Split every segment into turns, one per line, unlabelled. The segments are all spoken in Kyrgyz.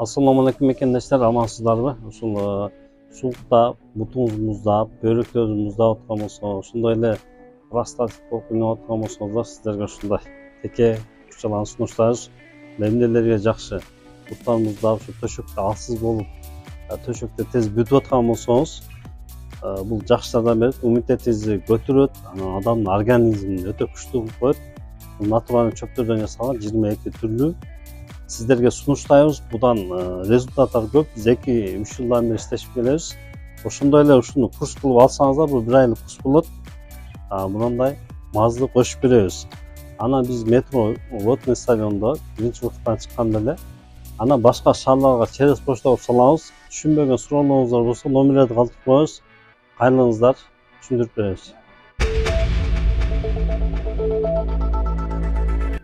Assalamu alaikum mekендештер, амансыздарбы? Ушул сулукта, бутуңуз муздап, бөйрөктөрүңүз муздап аткан болсо, ошондой эле простатит болуп ойноп аткан болсоңуздар, сиздерге ушундай теке күч алган сунуштар эмнелерге жакшы. Буттар муздап, ушу төшөктө алсыз болуп, төшөктө тез бүтүп аткан болсоңуз, бул жакшы жардам берет, иммунитетиңизди көтөрөт, адамдын организмин өтө күчтүү кылып коет. Бул натуралдуу чөптөрдөн жасалган 22 түрлүү сиздерге сунуштайбыз. Будан результаттар көп. Биз 2-3 жылдан бери иштешип келебиз. Ошондой эле ушуну курс кылып алсаңыздар, бул 1 айлык курс болот. Мындай мазды кошуп беребиз. Ана биз метро Лотный стадиондо биринчи вакыттан чыкканда эле ана башка шаарларга через почта салабыз. Түшүнбөгөн суроолоруңуздар болсо, номерлерди калтырып коебуз. Кайрылыңыздар, түшүндүрүп беребиз.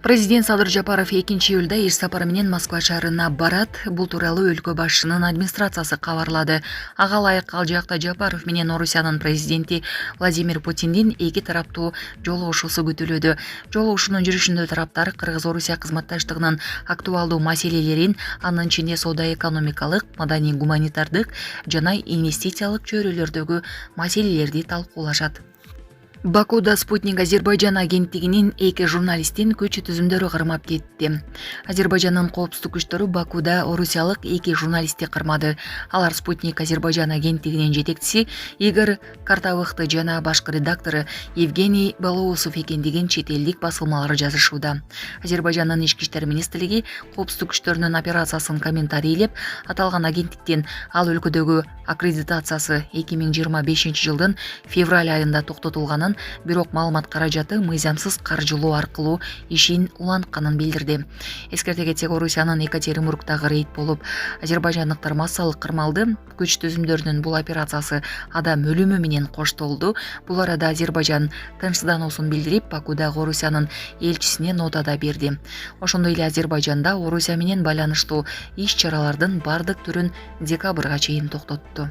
Президент Садыр Жапаров 2-июлда иш сапары менен Москва шаарына барат. Бул тууралуу өлкө башчынын администрациясы кабарлады. Ага ылайык ал жакта Жапаров менен Орусиянын президенти Владимир Путиндин эки тараптуу жолугушуусу күтүлүүдө. Жолугушуунун жүрүшүндө тараптар Кыргыз-Орусия кызматташтыгынын актуалдуу маселелерин, анын ичинде соода-экономикалык, маданий-гуманитардык жана инвестициялык чөйрөлөрдөгү маселелерди талкуулашат. Бакуда Спутник Азербайжан агенттигинин 2 журналистин көчү түзүмдөрү кырмап кетти. Азербайжандын коопсуздук күчтөрү Бакуда орусиялык 2 журналистти кырмады. Алар Спутник Азербайжан агенттигинин жетекчиси Игорь Картавыхты жана башкы редактору Евгений Белоусов экендигин чет элдик басылмалар жазышууда. Азербайжандын ички иштер министрлиги коопсуздук күчтөрүнүн операциясын комментарийлеп, аталган агенттиктин ал өлкөдөгү аккредитациясы 2025 жылдын февраль айында токтотулганын, бирок маалымат каражаты мыйзамсыз каржылоо аркылуу ишин улантканын билдирди. Эскерте кетсек, Орусиянын Екатеринбургдагы рейд болуп, азербайжандыктар массалык кырмалды. Күч түзүмдөрүнүн бул операциясы адам өлүмү менен коштолду. Бул арада Азербайжан тынчсыздануусун билдирип, Бакудагы Орусиянын элчисине нота да берди. Ошондой эле Азербайжанда Орусия менен байланыштуу иш-чаралардын бардык түрүн декабрга чейин токтотту.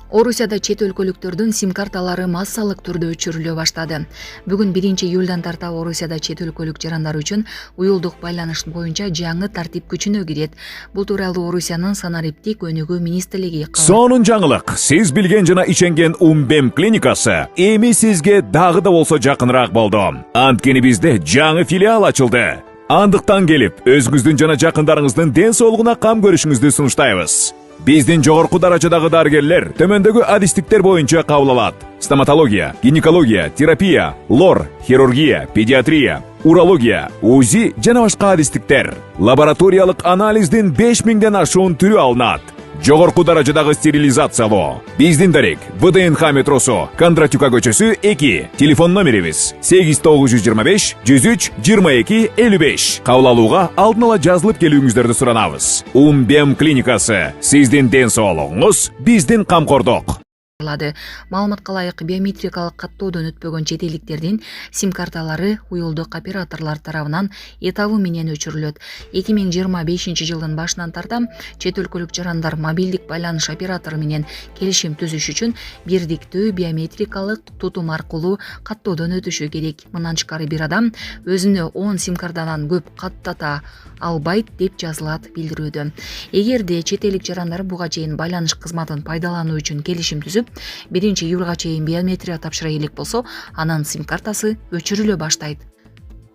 Орусияда чет өлкөлүктөрдүн сим-карталары массалык түрдө өчүрүлө баштады. Бүгүн 1-июлдан тарта Орусияда чет өлкөлүк жарандар үчүн уюлдук байланыш боюнча жаңы тартип күчүнө кирет. Бул тууралуу Орусиянын санариптик өнүгүү министрлиги
Сонун жаңылык. Сиз билген жана ишенген Умбем клиникасы эми сизге дагы да болсо жакыныраак болду. Анткени бизде жаңы филиал ачылды. Андыктан келип, өзүңүздүн жана жакындарыңыздын ден соолугуна кам көрүшүңүздү сунуштайбыз. Биздин жогорку даражадагы дарыгерлер төмөндөгү адистиктер боюнча кабыл алат: стоматология, гинекология, терапия, лор, хирургия, педиатрия, урология, УЗИ жана башка адистиктер. Лабораториялык анализдин 5000ден ашуун түрү алынат. Жогорку даражадагы стерилизациялоо. Биздин дарек ВДНХ метросу, Кондратюка көчөсү 2. Телефон номерибиз 8925 103 22 55. Кабыл алууга алдын ала жазылып келүүңүздөрдү суранабыз. Умбем клиникасы. Сиздин ден соолугуңуз, биздин камкордук.
Маалыматка ылайык, биометрикалык каттоодон өтпөгөн чет элдиктердин сим-карталары уюлдук операторлор тарабынан этабы менен өчүрүлөт. 2025 жылдын башынан тарта чет өлкөлүк жарандар мобилдик байланыш оператору менен келишим түзүш үчүн бирдиктүү биометрикалык тутум аркылуу каттоодон өтүшү керек. Мындан тышкары бир адам өзүнө 10 сим-картадан көп каттата албайт деп жазылат билдирүүдө. Эгерде чет элдик жарандар буга чейин байланыш кызматын пайдалануу үчүн келишим түзүп, 1-июлга чейин биометрия тапшыра элек болсо, анын сим-картасы өчүрүлө баштайт.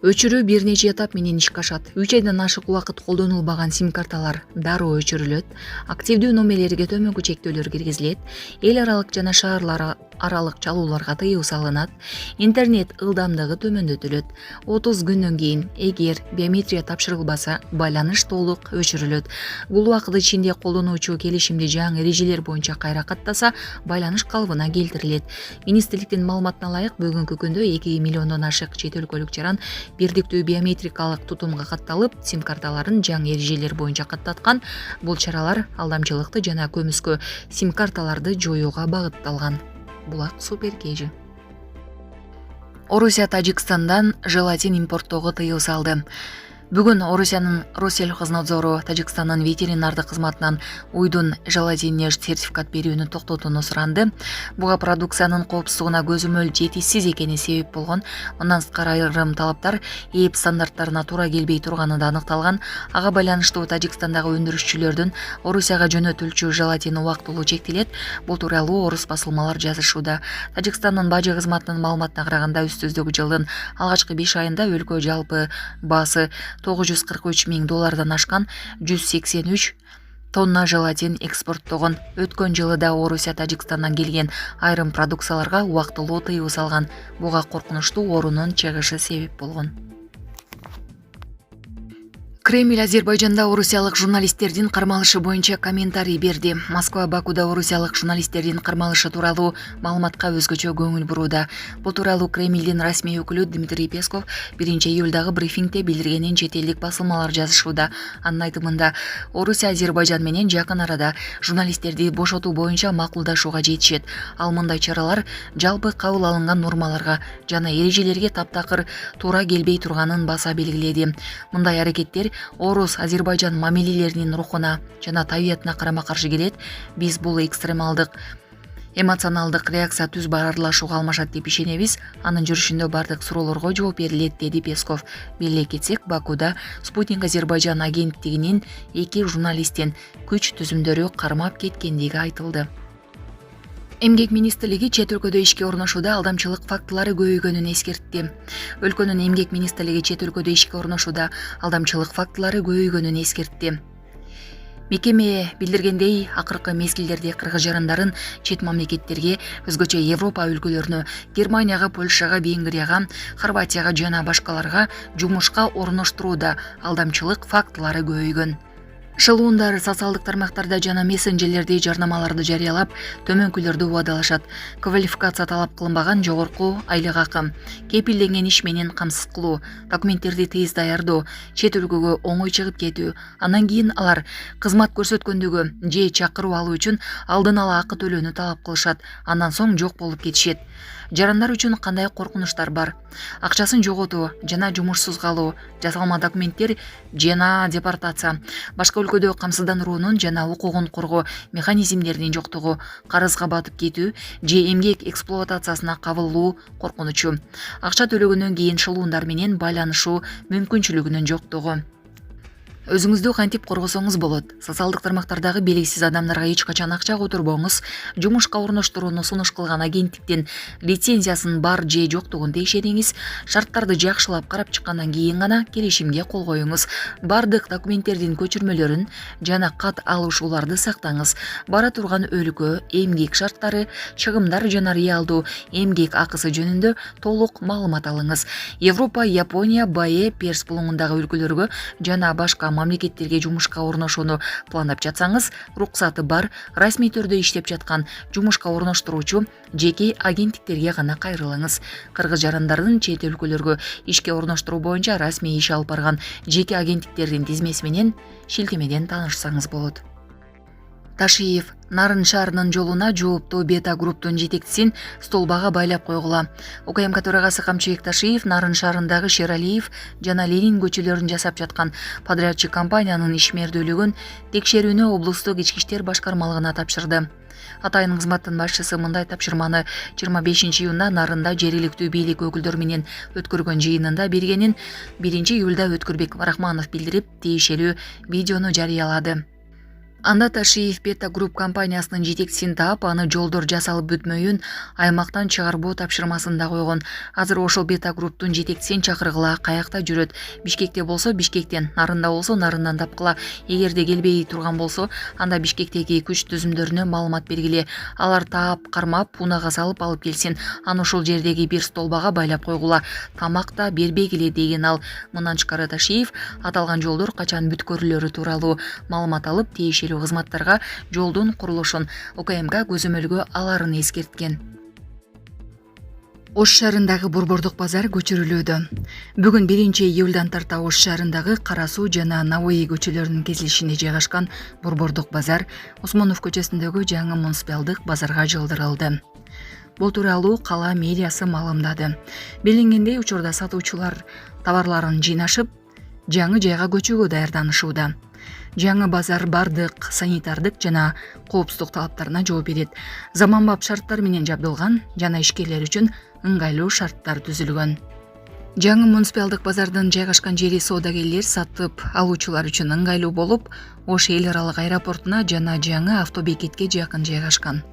Өчүрүү бир нече этап менен ишке ашат. 3 айдан ашык убакыт колдонулбаган сим-карталар дароо өчүрүлөт. Активдүү номерлерге төмөнкү чектөөлөр киргизилет. Эл аралык жана шаарлар аралык чалууларга тыюу салынат. Интернет ылдамдыгы төмөндөтүлөт. 30 күндөн кийин, эгер биометрия тапшырылбаса, байланыш толук өчүрүлөт. Бул убакыт ичинде колдонуучу келишимди жаңы эрежелер боюнча кайра каттаса, байланыш калыбына келтирилет. Министрликтин маалыматына ылайык, бүгүнкү күндө 2 миллиондон ашык чет өлкөлүк жаран бирдиктүү биометрикалык тутумга катталып, сим-карталарын жаңы эрежелер боюнча каттаткан. Бул чаралар алдамчылыкты жана көмүскө сим-карталарды жоюуга багытталган. Булак суперкежи. Орусия Тажикстандан желатин импорттоого тыюу салды. Бүгүн Орусиянын Россельхознадзору Тажикстандын ветеринардык кызматынан уйдун желатинine сертификат берүүнү токтотууну суранды. Буга продукциянын коопсуздугуна көзөмөл жетишсиз экени себеп болгон. Мындан сырткары айрым талаптар ээп стандарттарына туура келбей турганы да аныкталган. Ага байланыштуу Тажикстандагы өндүрүшчүлөрдүн Орусияга жөнөтүлчү желатини убактылуу чектелет. Бул тууралуу орус басылмалар жазышууда. Тажикстандын бажы кызматынын маалыматына караганда үстүздөгү жылдын алгачкы 5 айында өлкө жалпы баасы $943,000 ашкан 183 тонна желатин экспорттогон. Өткөн жылы да Орусия Тажикстандан келген айрым продукцияларга убактылуу тыюу салган. Буга коркунучтуу орунун чыгышы себеп болгон. Кремль Азербайжанда орусиялык журналисттердин кармалышы боюнча комментарий берди. Москва Бакуда орусиялык журналисттердин кармалышы тууралуу маалыматка өзгөчө көңүл бурууда. Бул тууралуу Кремлдин расмий өкүлү Дмитрий Песков 1-июлдагы брифингде билдиргенин чет элдик басылмалар жазышууда. Анын айтымында, Орусия Азербайжан менен жакын арада журналисттерди бошотуу боюнча макулдашууга жетишет. Ал мындай чаралар жалпы кабыл алынган нормаларга жана эрежелерге таптакыр туура келбей турганын баса белгиледи. Мындай аракеттер Орус Азербайжан мамилелеринин рухуна жана табиятына карама-каршы келет. Биз бул экстремалдык эмоционалдык реакция түз баарлашууга алмашат деп ишенебиз. Анын жүрүшүндө бардык суроолорго жооп берилет, деди Песков. Беле кетсек, Бакуда Спутник Азербайжан агенттигинин 2 журналистин күч түзүмдөрү кармап кеткендиги айтылды. Эмгек министрлиги чет өлкөдө ишке орношууда алдамчылык фактылары көбөйгөнүн эскертти. Өлкөнүн эмгек министрлиги чет өлкөдө ишке орношууда алдамчылык фактылары көбөйгөнүн эскертти. Мекеме билдиргендей, акыркы мезгилдерде кыргыз жарандарын чет мамлекеттерге, өзгөчө Европа өлкөлөрүнө, Германияга, Польшага, Венгрияга, Хорватияга жана башкаларга жумушка орноштурууда алдамчылык фактылары көбөйгөн. Шылуундар социалдык тармактарда жана мессенджерлерде жарнамаларды жарыялап, төмөнкүлөрдү убадалашат. Квалификация талап кылынбаган жогорку айлык акы, кепилденген иш менен камсыз кылуу, документтерди тез даярдоо, чет өлкөгө оңой чыгып кетүү. Андан кийин алар кызмат көрсөткөндүгү же чакыруу алуу үчүн алдын ала акы төлөөнү талап кылышат. Андан соң жок болуп кетишет. Жарандар үчүн кандай коркунучтар бар? Акчасын жоготуу жана жумушсуз калуу, жасалма документтер жана депортация, башка өлкөдө камсыздандыруунун жана укугун коргоо механизмдеринин жоктугу, карызга батып кетүү же эмгек эксплуатациясына кабылуу коркунучу, акча төлөгөндөн кийин шылуундар менен байланышуу мүмкүнчүлүгүнүн жоктугу. Өзүңүздү кантип коргосоңуз болот. Социалдык тармактардагы белгисиз адамдарга эч качан акча которбоңуз. Жумушка орноштурууну сунуш кылган агенттиктин лицензиясынын бар же жоктугун текшериңиз. Шарттарды жакшылап карап чыккандан кийин гана келишимге кол коюңуз. Бардык документтердин көчүрмөлөрүн жана кат алышууларды сактаңыз. Бара турган өлкө, эмгек шарттары, чыгымдар жана реалдуу эмгек акысы жөнүндө толук маалымат алыңыз. Европа, Япония, БАЭ, Перс булуңундагы өлкөлөргө жана башка мамлекеттерге жумушка орношууну пландап жатсаңыз, руксаты бар, расмий түрдө иштеп жаткан жумушка орноштуруучу жеке агенттиктерге гана кайрылыңыз. Кыргыз жарандардын чет өлкөлөргө ишке орноштуруу боюнча расмий иш алып барган жеке агенттиктердин тизмеси менен шилтемеден таанышсаңыз болот. Ташиев Нарын шаарынын жолуна жооптуу бета-групптун жетекчисин столбага байлап койгула. УКМК төрагасы Камчыбек Ташиев Нарын шаарындагы Шералиев жана Ленин көчөлөрүн жасап жаткан подрядчик компаниянын ишмердүүлүгүн текшерүүнү облустук ички иштер башкармалыгына тапшырды. Атайын кызматтын башчысы мындай тапшырманы 25-июнда Нарында жергиликтүү бийлик өкүлдөрү менен өткөргөн жыйынында бергенин 1-июлда Өткүрбек Рахманов билдирип, тиешелүү видеону жарыялады. Анда Ташиев Бета Групп компаниясынын жетекчисин таап, аны жолдор жасалып бүтмөйүн аймактан чыгарбоо тапшырмасын да койгон. Азыр ошол Бета Групптун жетекчисин чакыргыла, каякта жүрөт. Бишкекте болсо Бишкектен, Нарында болсо Нарындан тапкыла. Эгерде келбей турган болсо, анда Бишкектеги күч түзүмдөрүнө маалымат бергиле. Алар таап, кармап, пунага салып алып келсин. Аны ошол жердеги бир столбага байлап койгула. Тамак да бербегиле, деген ал. Мындан тышкары Ташиев аталган жолдор качан бүткөрүлөрү тууралуу маалымат алып, тиешелүү кызматтарга жолдун курулушун УКМК көзөмөлгө аларын эскерткен. Ош шаарындагы борбордук базар көчүрүлүүдө. Бүгүн 1-июлдан тарта Ош шаарындагы Кара Суу жана Навои көчөлөрүнүн кезилишинде жайгашкан борбордук базар Осмонов көчөсүндөгү жаңы муниципалдык базарга жылдырылды. Бул тууралуу кала мэриясы маалымдады. Белгиленгендей, учурда сатуучулар товарларын жыйнашып, жаңы жайга көчүүгө даярданышууда. Жаңы базар бардык санитардык жана коопсуздук талаптарына жооп берет. Заманбап шарттар менен жабдылган жана ишкерлер үчүн ыңгайлуу шарттар түзүлгөн. Жаңы муниципалдык базардын жайгашкан жери соодагерлер, сатып алуучулар үчүн ыңгайлуу болуп, Ош эл аралык аэропортуна жана жаңы автобекетке жакын жайгашкан.